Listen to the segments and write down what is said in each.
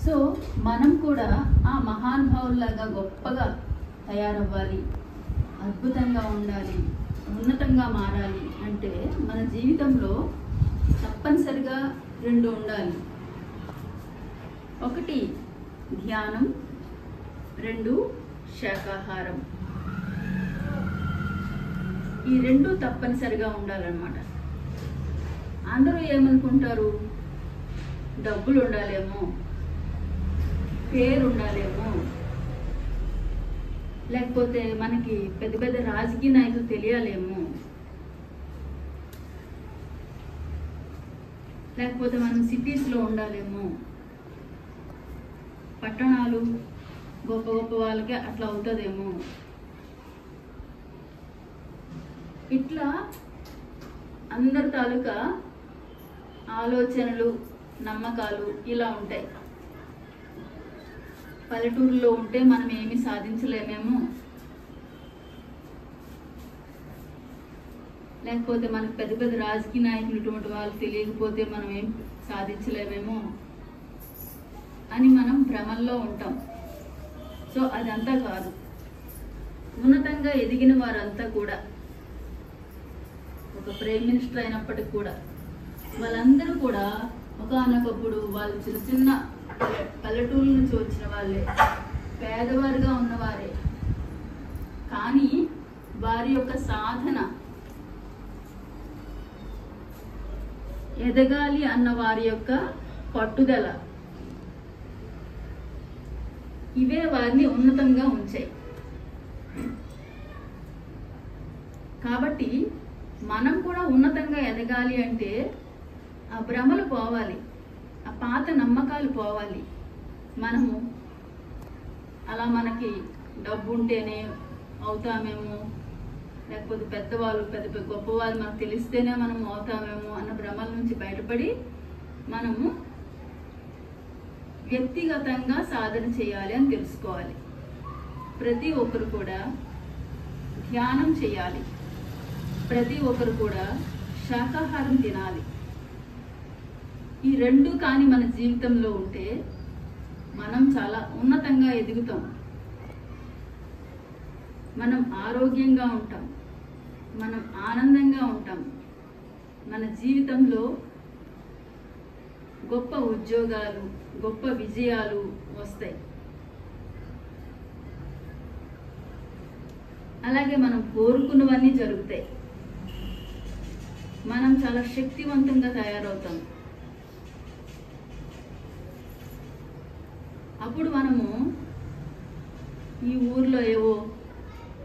So మనం కూడా ఆ మహానుభావుల్లాగా గొప్పగా తయారవ్వాలి, అద్భుతంగా ఉండాలి, ఉన్నతంగా మారాలి అంటే మన జీవితంలో తప్పనిసరిగా రెండు ఉండాలి. ఒకటి ధ్యానం, రెండు శాకాహారం. ఈ రెండు తప్పనిసరిగా ఉండాలన్నమాట. అందరూ ఏమనుకుంటారు, డబ్బులు ఉండాలేమో, పేరు ఉండాలేమో, లేకపోతే మనకి పెద్ద పెద్ద రాజకీయ నాయకులు తెలియాలేమో, లేకపోతే మనం సిటీస్లో ఉండాలేమో, పట్టణాలు గొప్ప గొప్ప వాళ్ళకి అట్లా అవుతుందేమో, ఇట్లా అందరి తాలూకా ఆలోచనలు, నమ్మకాలు ఇలా ఉంటాయి. పల్లెటూరులో ఉంటే మనం ఏమి సాధించలేమేమో, లేకపోతే మనకు పెద్ద పెద్ద రాజకీయ నాయకులు ఇటువంటి వాళ్ళు తెలియకపోతే మనం ఏం సాధించలేమేమో అని మనం భ్రమల్లో ఉంటాం. సో అదంతా కాదు. ఉన్నతంగా ఎదిగిన వారంతా కూడా, ఒక ప్రైమ్ మినిస్టర్ అయినప్పటికి కూడా, వాళ్ళందరూ కూడా ఒకానొకప్పుడు వాళ్ళు చిన్న చిన్న పల్లెటూరు నుంచి వచ్చిన వాళ్ళే, పేదవారుగా ఉన్నవారే. కానీ వారి యొక్క సాధన, ఎదగాలి అన్న వారి యొక్క పట్టుదల, ఇవే వారిని ఉన్నతంగా ఉంచాయి. కాబట్టి మనం కూడా ఉన్నతంగా ఎదగాలి అంటే ఆ భ్రమలు పోవాలి, ఆ పాత నమ్మకాలు పోవాలి. మనము అలా మనకి డబ్బు ఉంటేనే అవుతామేమో, లేకపోతే పెద్దవాళ్ళు పెద్ద గొప్పవాళ్ళు మనకు తెలిస్తేనే మనం అవుతామేమో అన్న భ్రమల నుంచి బయటపడి మనము వ్యక్తిగతంగా సాధన చేయాలి అని తెలుసుకోవాలి. ప్రతి ఒక్కరు కూడా ధ్యానం చేయాలి, ప్రతి ఒక్కరు కూడా శాకాహారం తినాలి. ఈ రెండు కానీ మన జీవితంలో ఉంటే మనం చాలా ఉన్నతంగా ఎదుగుతాం, మనం ఆరోగ్యంగా ఉంటాం, మనం ఆనందంగా ఉంటాం, మన జీవితంలో గొప్ప ఉద్యోగాలు, గొప్ప విజయాలు వస్తాయి. అలాగే మనం కోరుకున్నవన్నీ జరుగుతాయి. మనం చాలా శక్తివంతంగా తయారవుతాం. అప్పుడు మనము ఈ ఊర్లో ఏవో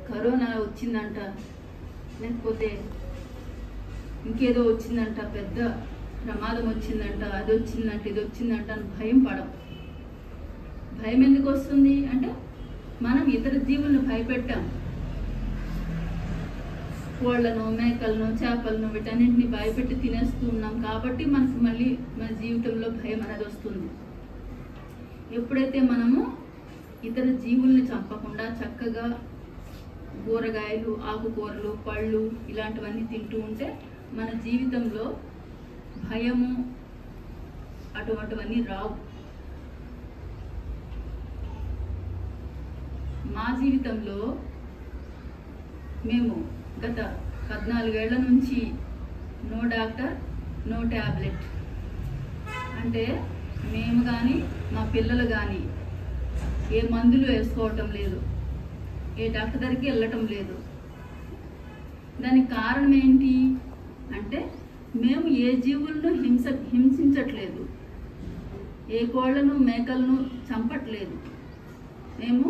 కరోనా వచ్చిందంట, లేకపోతే ఇంకేదో వచ్చిందంట, పెద్ద ప్రమాదం వచ్చిందంట, అది వచ్చిందంట, ఇది వచ్చిందంట అని భయం పడం. భయం ఎందుకు వస్తుంది అంటే మనం ఇతర జీవులను భయపెట్టాం. కోళ్లను, మేకలను, చేపలను వీటన్నింటిని భయపెట్టి తినేస్తూ ఉన్నాం. కాబట్టి మనకు మళ్ళీ మన జీవితంలో భయం అనేది వస్తుంది. ఎప్పుడైతే మనము ఇతర జీవుల్ని చంపకుండా చక్కగా కూరగాయలు, ఆకుకూరలు, పళ్ళు ఇలాంటివన్నీ తింటూ ఉంటే మన జీవితంలో భయము అటువంటివన్నీ రావు. మా జీవితంలో మేము గత 14 ఏళ్ల నుంచి నో డాక్టర్ నో ట్యాబ్లెట్, అంటే మేము కానీ మా పిల్లలు కానీ ఏ మందులు వేసుకోవటం లేదు, ఏ డాక్టర్ దగ్గరికి వెళ్ళటం లేదు. దానికి కారణం ఏంటి అంటే మేము ఏ జీవులను హింసించట్లేదు, ఏ కోళ్లను, మేకలను చంపట్లేదు. మేము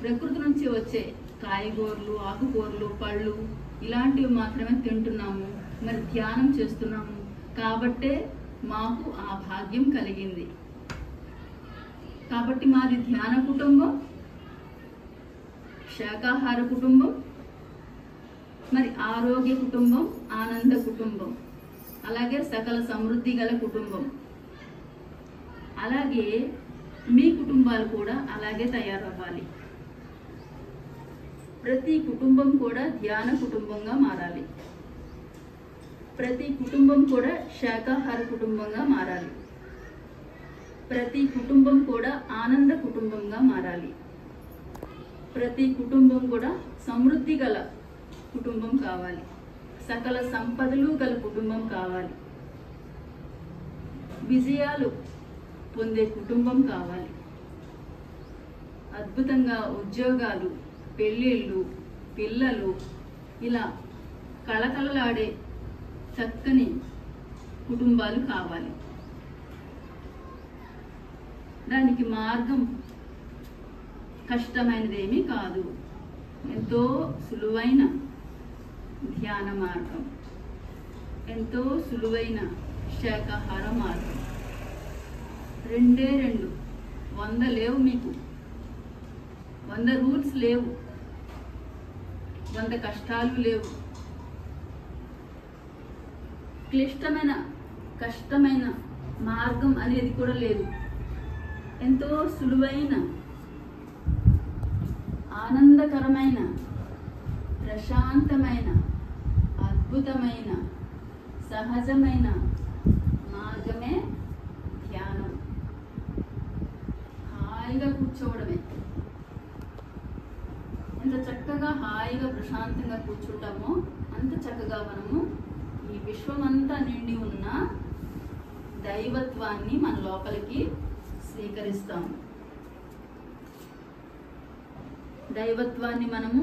ప్రకృతి నుంచి వచ్చే కాయగూరలు, ఆకుకూరలు, పళ్ళు ఇలాంటివి మాత్రమే తింటున్నాము, మరి ధ్యానం చేస్తున్నాము. కాబట్టే మాకు ఆ భాగ్యం కలిగింది. కాబట్టి మాది ధ్యాన కుటుంబం, శాకాహార కుటుంబం, మరి ఆరోగ్య కుటుంబం, ఆనంద కుటుంబం, అలాగే సకల సమృద్ధి గల కుటుంబం. అలాగే మీ కుటుంబాలు కూడా అలాగే తయారవ్వాలి. ప్రతి కుటుంబం కూడా ధ్యాన కుటుంబంగా మారాలి, ప్రతి కుటుంబం కూడా శాకాహార కుటుంబంగా మారాలి. ప్రతి కుటుంబం కూడా ఆనంద కుటుంబంగా మారాలి. ప్రతి కుటుంబం కూడా సమృద్ధి గల కుటుంబం కావాలి. సకల సంపదలు గల కుటుంబం కావాలి. విజయాలు పొందే కుటుంబం కావాలి. అద్భుతంగా ఉద్యోగాలు, పెళ్ళిళ్ళు, పిల్లలు ఇలా కళకళలాడే చక్కని కుటుంబాలు కావాలి. దానికి మార్గం కష్టమైనదేమీ కాదు. ఎంతో సులువైన ధ్యాన మార్గం, ఎంతో సులువైన శాకాహార మార్గం. 2 100 లేవు మీకు, 100 రూల్స్ లేవు, 100 కష్టాలు లేవు. కష్టమైన మార్గం అనేది కూడా లేదు. ఎంతో సులువైన, ఆనందకరమైన, ప్రశాంతమైన, అద్భుతమైన, సహజమైన మార్గమే ధ్యానం. హాయిగా కూర్చోవడమే. ఎంత చక్కగా హాయిగా ప్రశాంతంగా కూర్చుంటామో అంత చక్కగా మనము ఈ విశ్వమంతా నిండి ఉన్న దైవత్వాన్ని మన లోపలికి స్వీకరిస్తాము. దైవత్వాన్ని మనము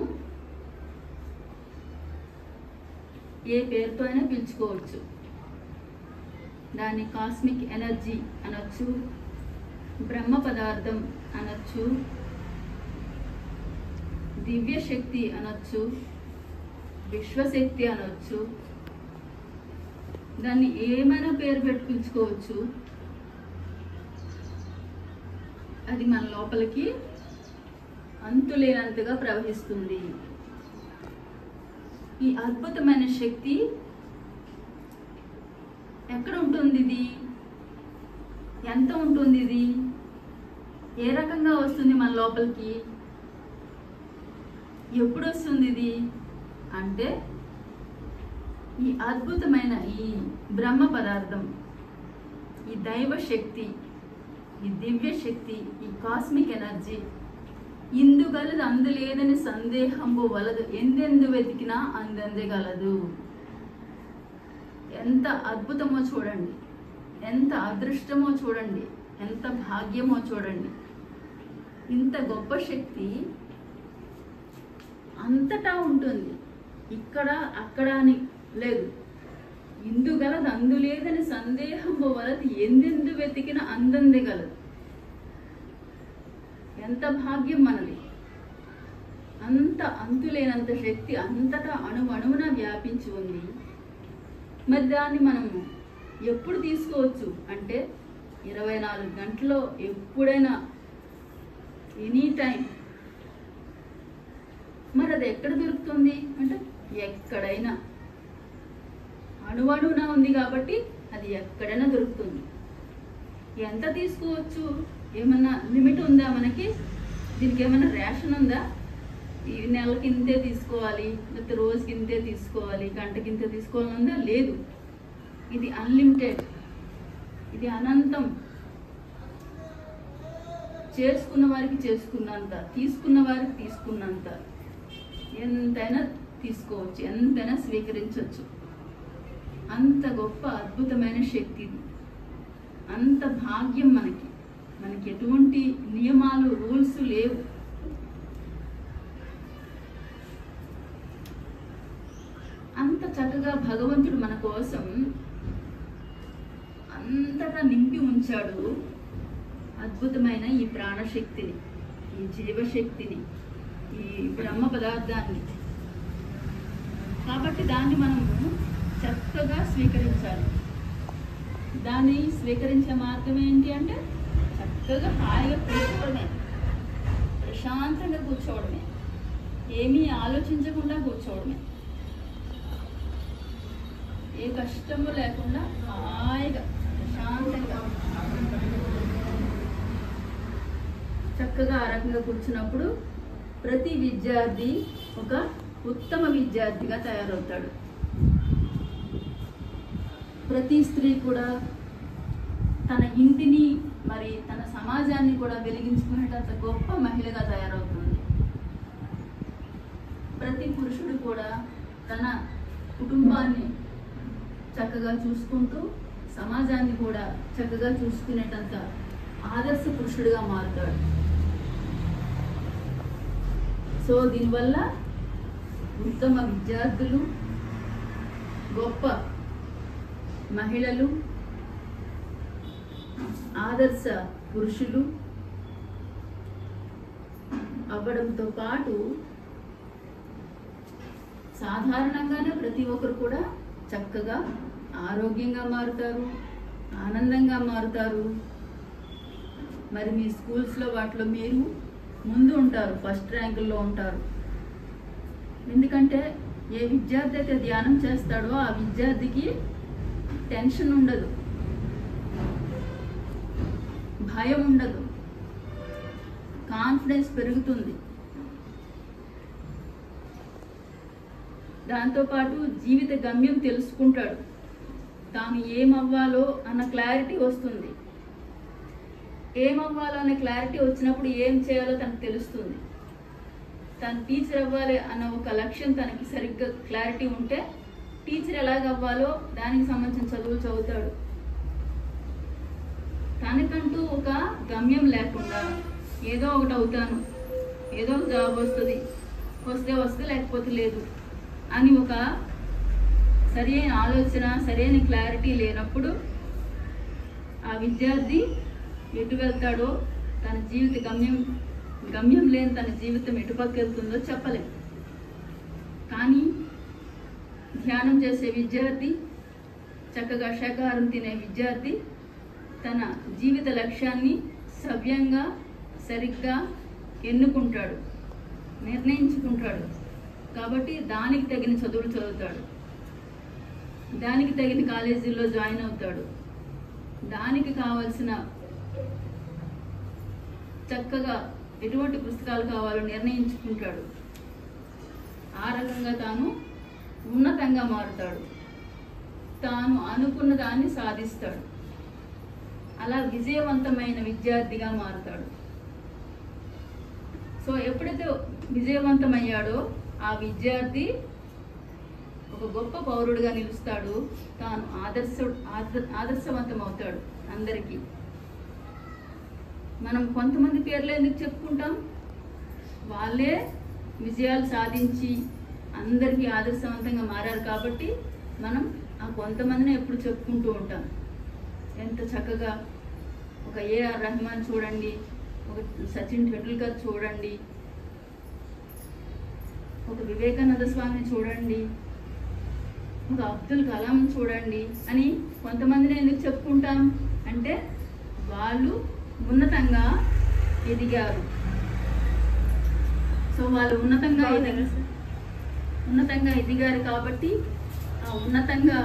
ఏ పేరుతో అయినా పిలుచుకోవచ్చు. దాన్ని కాస్మిక్ ఎనర్జీ అనొచ్చు, బ్రహ్మ పదార్థం అనొచ్చు, దివ్య శక్తి అనొచ్చు, విశ్వశక్తి అనొచ్చు. దాన్ని ఏమైనా పేరు పెట్టి పిలుచుకోవచ్చు. అది మన లోపలికి అంతులేనంతగా ప్రవహిస్తుంది. ఈ అద్భుతమైన శక్తి ఎక్కడ ఉంటుంది? ఇది ఎంత ఉంటుంది? ఇది ఏ రకంగా వస్తుంది మన లోపలికి? ఎప్పుడు వస్తుంది ఇది అంటే, ఈ అద్భుతమైన ఈ బ్రహ్మ పదార్థం, ఈ దైవ శక్తి, ఈ దివ్య శక్తి, ఈ కాస్మిక్ ఎనర్జీ ఇందుగలదు అందులేదని సందేహంబు వలదు, ఎందెందు వెతికినా అందందగలదు. ఎంత అద్భుతమో చూడండి, ఎంత అదృష్టమో చూడండి, ఎంత భాగ్యమో చూడండి. ఇంత గొప్ప శక్తి అంతటా ఉంటుంది. ఇక్కడ అక్కడ అని లేదు. ఇందుగలదు అందులేదని సందేహంబు వలదు, ఎందెందు వెతికిన అందందగలదు. ఎంత భాగ్యం మనది! అంత అంతులేనంత శక్తి అంతటా అణువణువున వ్యాపించి ఉంది. మరి దాన్ని మనము ఎప్పుడు తీసుకోవచ్చు అంటే 24 గంటల్లో ఎప్పుడైనా, ఎనీ టైం. మరి అది ఎక్కడ దొరుకుతుంది అంటే, ఎక్కడైనా అణువణువున ఉంది కాబట్టి అది ఎక్కడైనా దొరుకుతుంది. ఎంత తీసుకోవచ్చు? ఏమన్నా లిమిట్ ఉందా మనకి? దీనికి ఏమైనా రేషన్ ఉందా? ఈ నెలకి ఇంతే తీసుకోవాలి, లేకపోతే రోజుకి ఇంతే తీసుకోవాలి, గంటకి ఇంతే తీసుకోవాలని ఉందా? లేదు. ఇది అన్లిమిటెడ్, ఇది అనంతం. చేసుకున్న వారికి చేసుకున్నంత, తీసుకున్న వారికి తీసుకున్నంత, ఎంతైనా తీసుకోవచ్చు, ఎంతైనా స్వీకరించవచ్చు. అంత గొప్ప అద్భుతమైన శక్తి, అంత భాగ్యం మనకి. మనకి ఎటువంటి నియమాలు, రూల్స్ లేవు. అంత చక్కగా భగవంతుడు మన కోసం అంతటా నింపి ఉంచాడు అద్భుతమైన ఈ ప్రాణశక్తిని, ఈ జీవశక్తిని, ఈ బ్రహ్మ పదార్థాన్ని. కాబట్టి దాన్ని మనము చక్కగా స్వీకరించాలి. దాన్ని స్వీకరించే మార్గం ఏంటి అంటే, చక్కగా హాయిగా కూర్చోవడమే, ప్రశాంతంగా కూర్చోవడమే, ఏమీ ఆలోచించకుండా కూర్చోవడమే, ఏ కష్టము లేకుండా హాయిగా ప్రశాంతంగా చక్కగా ఆ రకంగా కూర్చున్నప్పుడు ప్రతి విద్యార్థి ఒక ఉత్తమ విద్యార్థిగా తయారవుతాడు. ప్రతి స్త్రీ కూడా తన ఇంటిని మరి తన సమాజాన్ని కూడా వెలిగించుకునేటంత గొప్ప మహిళగా తయారవుతుంది. ప్రతి పురుషుడు కూడా తన కుటుంబాన్ని చక్కగా చూసుకుంటూ సమాజాన్ని కూడా చక్కగా చూసుకునేటంత ఆదర్శ పురుషుడిగా మారుతాడు. సో దీనివల్ల ఉత్తమ విద్యార్థులు, గొప్ప మహిళలు, ఆదర్శ పురుషులు అవ్వడంతో పాటు సాధారణంగానే ప్రతి ఒక్కరు కూడా చక్కగా ఆరోగ్యంగా మారుతారు, ఆనందంగా మారుతారు. మరి మీ స్కూల్స్లో వాటిలో మీరు ముందు ఉంటారు, ఫస్ట్ ర్యాంకుల్లో ఉంటారు. ఎందుకంటే ఏ విద్యార్థి అయితే ధ్యానం చేస్తాడో ఆ విద్యార్థికి టెన్షన్ ఉండదు, భయం ఉండదు, కాన్ఫిడెన్స్ పెరుగుతుంది. దాంతోపాటు జీవిత గమ్యం తెలుసుకుంటాడు, తాను ఏమవ్వాలో అన్న క్లారిటీ వస్తుంది. ఏమవ్వాలో అనే క్లారిటీ వచ్చినప్పుడు ఏం చేయాలో తనకు తెలుస్తుంది. తను టీచర్ అవ్వాలి అన్న ఒక లక్ష్యం తనకి సరిగ్గా క్లారిటీ ఉంటే టీచర్ ఎలాగవ్వాలో దానికి సంబంధించిన చదువులు చదువుతాడు. తనకంటూ ఒక గమ్యం లేకుండా ఏదో ఒకటి అవుతాను, ఏదో ఒక జాబ్ వస్తుంది, వస్తే లేకపోతే లేదు అని ఒక సరైన ఆలోచన, సరైన క్లారిటీ లేనప్పుడు ఆ విద్యార్థి ఎటు వెళ్తాడో, తన జీవిత గమ్యం లేని తన జీవితం ఎటుపక్క వెళ్తుందో చెప్పలేం. కానీ ధ్యానం చేసే విద్యార్థి, చక్కగా శాకాహారం తినే విద్యార్థి తన జీవిత లక్ష్యాన్ని సవ్యంగా సరిగ్గా ఎన్నుకుంటాడు, నిర్ణయించుకుంటాడు. కాబట్టి దానికి తగిన చదువులు చదువుతాడు, దానికి తగిన కాలేజీల్లో జాయిన్ అవుతాడు, దానికి కావాల్సిన చక్కగా ఎటువంటి పుస్తకాలు కావాలో నిర్ణయించుకుంటాడు. ఆ రకంగా తాను ఉన్నతంగా మారుతాడు, తాను అనుకున్న దాన్ని సాధిస్తాడు. అలా విజయవంతమైన విద్యార్థిగా మారుతాడు. సో ఎప్పుడైతే విజయవంతమయ్యాడో ఆ విద్యార్థి ఒక గొప్ప పౌరుడిగా నిలుస్తాడు, తాను ఆదర్శవంతం అవుతాడు అందరికీ. మనం కొంతమంది పేర్లు ఎందుకు చెప్పుకుంటాం? వాళ్ళే విజయాలు సాధించి అందరికీ ఆదర్శవంతంగా మారారు కాబట్టి మనం ఆ కొంతమందిని ఎప్పుడు చెప్పుకుంటూ ఉంటాం. ఎంత చక్కగా ఒక ఏఆర్ రెహమాన్ చూడండి, ఒక సచిన్ టెండూల్కర్ చూడండి, ఒక వివేకానంద స్వామిని చూడండి, ఒక అబ్దుల్ కలాం చూడండి అని కొంతమందిని ఎందుకు చెప్పుకుంటాం అంటే వాళ్ళు ఉన్నతంగా ఎదిగారు. సో వాళ్ళు ఉన్నతంగా ఎదిగారు కాబట్టి ఆ ఉన్నతంగా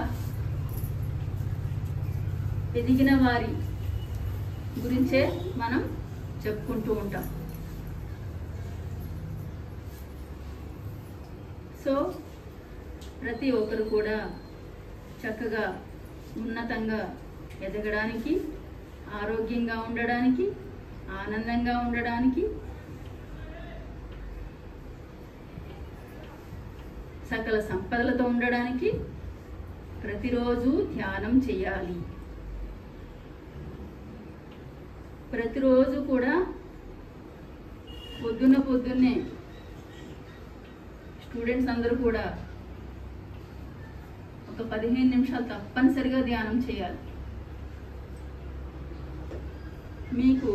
ఎదిగిన వారి గురించే మనం చెప్పుకుంటూ ఉంటాం. సో ప్రతి ఒక్కరు కూడా చక్కగా ఉన్నతంగా ఎదగడానికి, ఆరోగ్యంగా ఉండడానికి, ఆనందంగా ఉండడానికి, సకల సంపదలతో ఉండడానికి ప్రతిరోజు ధ్యానం చేయాలి. ప్రతిరోజు కూడా పొద్దున్నే స్టూడెంట్స్ అందరూ కూడా ఒక 15 నిమిషాలు తప్పనిసరిగా ధ్యానం చేయాలి. మీకు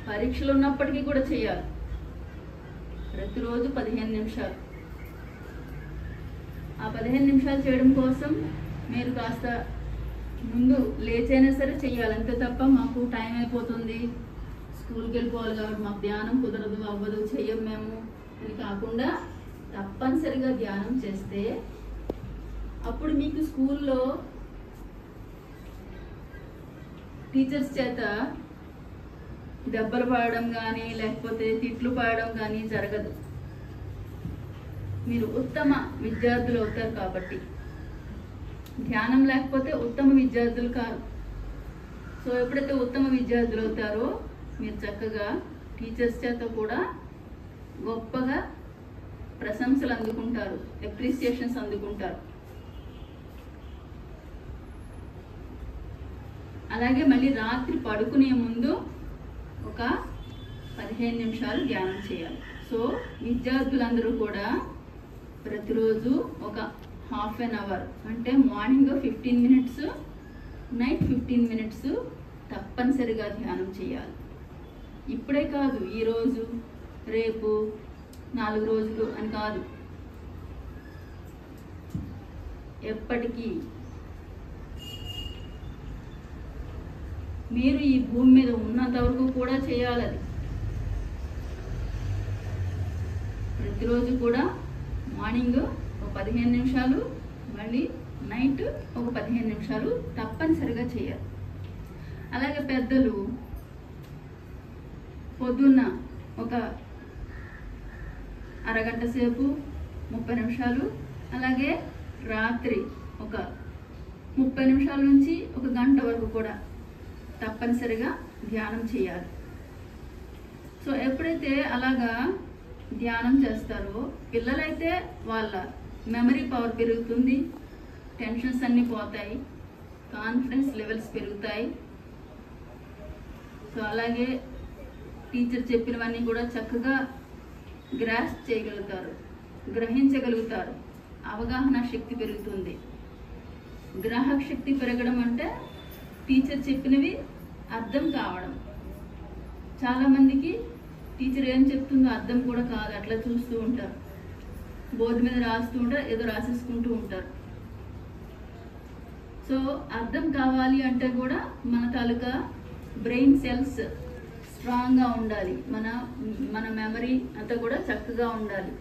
పరీక్షలు ఉన్నప్పటికీ కూడా చేయాలి. ప్రతిరోజు 15 నిమిషాలు. ఆ 15 నిమిషాలు చేయడం కోసం మీరు కాస్త ముందు లేచైనా సరే చెయ్యాలి. అంతే తప్ప మాకు టైం అయిపోతుంది, స్కూల్కి వెళ్ళిపోవాలి కాబట్టి మాకు ధ్యానం కుదరదు, అవ్వదు, చెయ్యం మేము అని కాకుండా తప్పనిసరిగా ధ్యానం చేస్తే అప్పుడు మీకు స్కూల్లో టీచర్స్ చేత దెబ్బలు పడడం కానీ లేకపోతే తిట్లు పడడం కానీ జరగదు. మీరు ఉత్తమ విద్యార్థులు అవుతారు కాబట్టి. ధ్యానం లేకపోతే ఉత్తమ విద్యార్థులు కాదు. సో సో ఎప్పుడైతే ఉత్తమ విద్యార్థులు అవుతారో మీరు చక్కగా టీచర్స్ చేత కూడా గొప్పగా ప్రశంసలు అందుకుంటారు, అప్రిసియేషన్స్ అందుకుంటారు. అలాగే మళ్ళీ రాత్రి పడుకునే ముందు ఒక 15 నిమిషాలు ధ్యానం చేయాలి. సో విద్యార్థులందరూ కూడా ప్రతిరోజు ఒక హాఫ్ అన్ అవర్, అంటే మార్నింగ్ 15 మినిట్స్, నైట్ 15 మినిట్స్ తప్పనిసరిగా ధ్యానం చేయాలి. ఇప్పుడే కాదు, ఈరోజు రేపు 4 రోజులు అని కాదు, ఎప్పటికీ. మీరు ఈ భూమి మీద ఉన్నంత వరకు కూడా చేయాలి. అది ప్రతిరోజు కూడా మార్నింగ్ ఒక 15 నిమిషాలు, మళ్ళీ నైట్ ఒక 15 నిమిషాలు తప్పనిసరిగా చేయాలి. అలాగే పెద్దలు పొద్దున్న ఒక అరగంట సేపు 30 నిమిషాలు, అలాగే రాత్రి ఒక 30 నిమిషాల నుంచి ఒక గంట వరకు కూడా తప్పనిసరిగా ధ్యానం చేయాలి. సో ఎప్పుడైతే అలాగా ధ్యానం చేస్తారో పిల్లలైతే వాళ్ళ మెమరీ పవర్ పెరుగుతుంది, టెన్షన్స్ అన్నీ పోతాయి, కాన్ఫిడెన్స్ లెవెల్స్ పెరుగుతాయి. సో అలాగే టీచర్ చెప్పినవన్నీ కూడా చక్కగా గ్రాస్ప్ చేయగలుగుతారు, గ్రహించగలుగుతారు, అవగాహన శక్తి పెరుగుతుంది. గ్రాహక శక్తి పెరగడం అంటే టీచర్ చెప్పినవి అర్థం కావడం. చాలామందికి టీచర్ ఏం చెప్తుందో అర్థం కూడా కాదు, అట్లా చూస్తూ ఉంటారు, బోర్డు మీద రాస్తూ ఉంటారు, ఏదో రాసేసుకుంటూ ఉంటారు. సో అర్థం కావాలి అంటే కూడా మన తాలూకా బ్రెయిన్ సెల్స్ స్ట్రాంగ్గా ఉండాలి, మన మెమరీ అంతా కూడా చక్కగా ఉండాలి,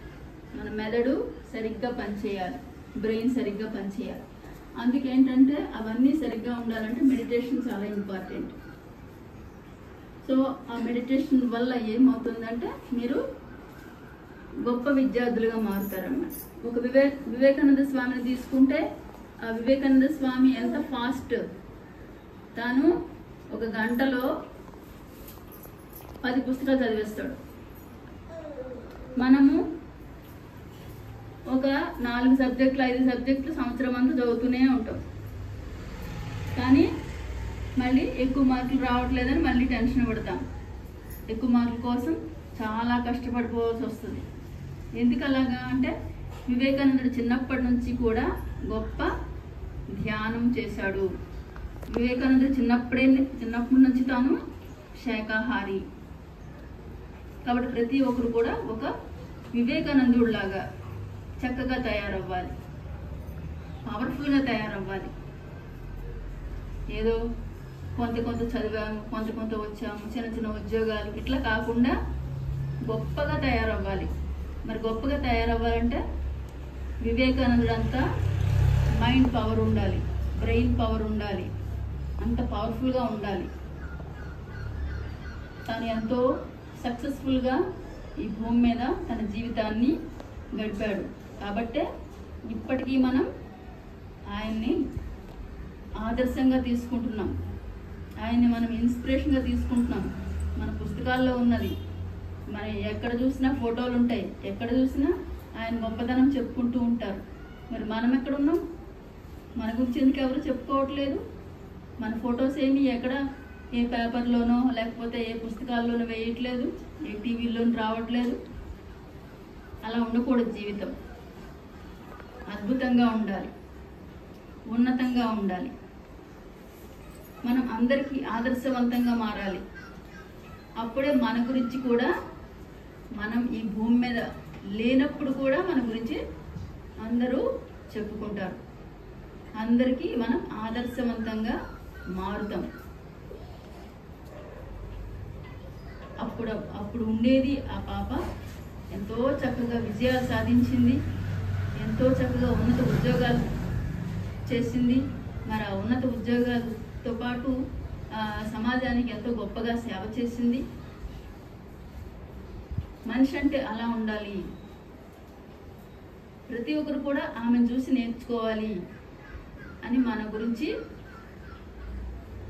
మన మెదడు సరిగ్గా పనిచేయాలి, బ్రెయిన్ సరిగ్గా పనిచేయాలి. అందుకేంటంటే అవన్నీ సరిగ్గా ఉండాలంటే మెడిటేషన్ చాలా ఇంపార్టెంట్. సో ఆ మెడిటేషన్ వల్ల ఏమవుతుందంటే మీరు గొప్ప విద్యార్థులుగా మారుతారన్నమాట. ఒక వివేకానంద స్వామిని తీసుకుంటే ఆ వివేకానంద స్వామి ఎంత ఫాస్ట్, తాను ఒక గంటలో 10 పుస్తకాలు చదివేస్తాడు. మనము ఒక 4 సబ్జెక్టులు 5 సబ్జెక్టులు సంవత్సరం అంతా చదువుతూనే ఉంటాం, కానీ మళ్ళీ ఎక్కువ మార్కులు రావట్లేదని మళ్ళీ టెన్షన్ పడతాం. ఎక్కువ మార్కుల కోసం చాలా కష్టపడిపోవాల్సి వస్తుంది. ఎందుకు అలాగా అంటే వివేకానందుడు చిన్నప్పటి నుంచి కూడా గొప్ప ధ్యానం చేశాడు. వివేకానందుడు చిన్నప్పటి నుంచి తాను శాకాహారి. కాబట్టి ప్రతి ఒక్కరు కూడా ఒక వివేకానందుడిలాగా చక్కగా తయారవ్వాలి, పవర్ఫుల్గా తయారవ్వాలి. ఏదో కొంత చదివాము, కొంత వచ్చాము, చిన్న ఉద్యోగాలు ఇట్లా కాకుండా గొప్పగా తయారవ్వాలి. మరి గొప్పగా తయారవ్వాలంటే వివేకానందుడు అంతా మైండ్ పవర్ ఉండాలి, బ్రెయిన్ పవర్ ఉండాలి, అంత పవర్ఫుల్గా ఉండాలి. తను ఎంతో సక్సెస్ఫుల్గా ఈ భూమి మీద తన జీవితాన్ని గడిపాడు. కాబట్టే ఇప్పటికీ మనం ఆయన్ని ఆదర్శంగా తీసుకుంటున్నాం, ఆయన్ని మనం ఇన్స్పిరేషన్గా తీసుకుంటున్నాం. మన పుస్తకాల్లో ఉన్నది, మన ఎక్కడ చూసినా ఫోటోలు ఉంటాయి, ఎక్కడ చూసినా ఆయన గొప్పతనం చెప్పుకుంటూ ఉంటారు. మరి మనం ఎక్కడున్నాం? మన గురించి ఎందుకు ఎవరు చెప్పుకోవట్లేదు? మన ఫొటోస్ ఏమి ఎక్కడ ఏ పేపర్లోనో లేకపోతే ఏ పుస్తకాల్లోనో వేయట్లేదు, ఏ టీవీలోనూ రావట్లేదు. అలా ఉండకూడదు. జీవితం అద్భుతంగా ఉండాలి, ఉన్నతంగా ఉండాలి. మనం అందరికీ ఆదర్శవంతంగా మారాలి. అప్పుడే మన గురించి కూడా, మనం ఈ భూమి మీద లేనప్పుడు కూడా మన గురించి అందరూ చెప్పుకుంటారు. అందరికీ మనం ఆదర్శవంతంగా మారుతాం. అప్పుడు ఉండేది ఆ పాప ఎంతో చక్కగా విజయాలు సాధించింది, ఎంతో చక్కగా ఉన్నత ఉద్యోగాలు చేసింది. మరి ఆ ఉన్నత ఉద్యోగాలతో పాటు సమాజానికి ఎంతో గొప్పగా సేవ చేసింది. మనిషి అంటే అలా ఉండాలి. ప్రతి ఒక్కరు కూడా ఆమెను చూసి నేర్చుకోవాలి అని మన గురించి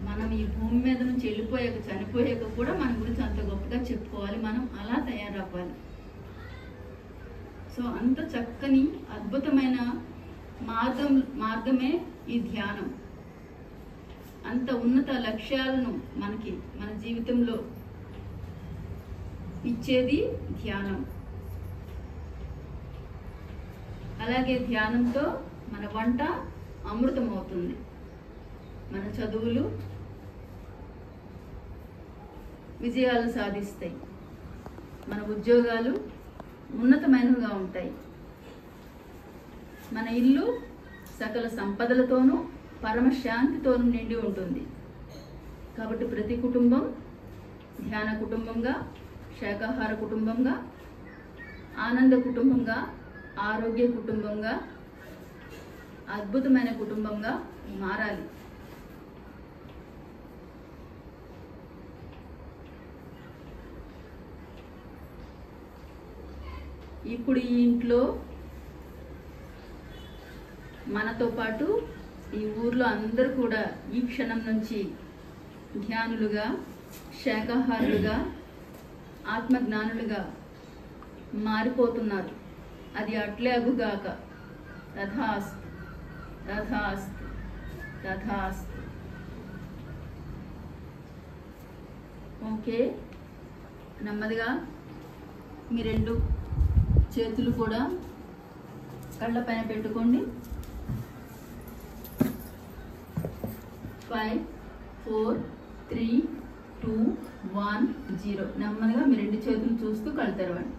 మనం ఈ భూమి మీద నుంచి వెళ్ళిపోయాక చనిపోయాక కూడా మన గురించి అంత గొప్పగా చెప్పుకోవాలి, మనం అలా తయారవ్వాలి. సో అంత చక్కని అద్భుతమైన మార్గమే ఈ ధ్యానం. అంత ఉన్నత లక్ష్యాలను మనకి మన జీవితంలో ఇచ్చేది ధ్యానం. అలాగే ధ్యానంతో మన వంట అమృతం అవుతుంది, మన చదువులు విజయాలు సాధిస్తాయి, మన ఉద్యోగాలు ఉన్నతమైనవిగా ఉంటాయి, మన ఇల్లు సకల సంపదలతోనూ పరమశాంతితోనూ నిండి ఉంటుంది. కాబట్టి ప్రతి కుటుంబం ధ్యాన కుటుంబంగా, శాకాహార కుటుంబంగా, ఆనంద కుటుంబంగా, ఆరోగ్య కుటుంబంగా, అద్భుతమైన కుటుంబంగా మారాలి. ఇప్పుడు ఈ ఇంట్లో మనతో పాటు ఈ ఊర్లో అందరూ కూడా ఈ క్షణం నుంచి ధ్యానులుగా, శాకాహారులుగా, ఆత్మజ్ఞానులుగా మారిపోతున్నారు. అది అట్లే అగుగాక. తథాస్తు తథాస్తు తథాస్తు. ఓకే, నెమ్మదిగా మీ రెండు చేతులు కూడా కళ్ళ పైన పెట్టుకోండి. 5 4 3 2 1 0. నెమ్మదిగా మీ రెండు చేతులు చూస్తూ కళ్ళు తెరవండి.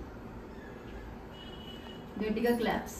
గట్టిగా క్లాప్స్.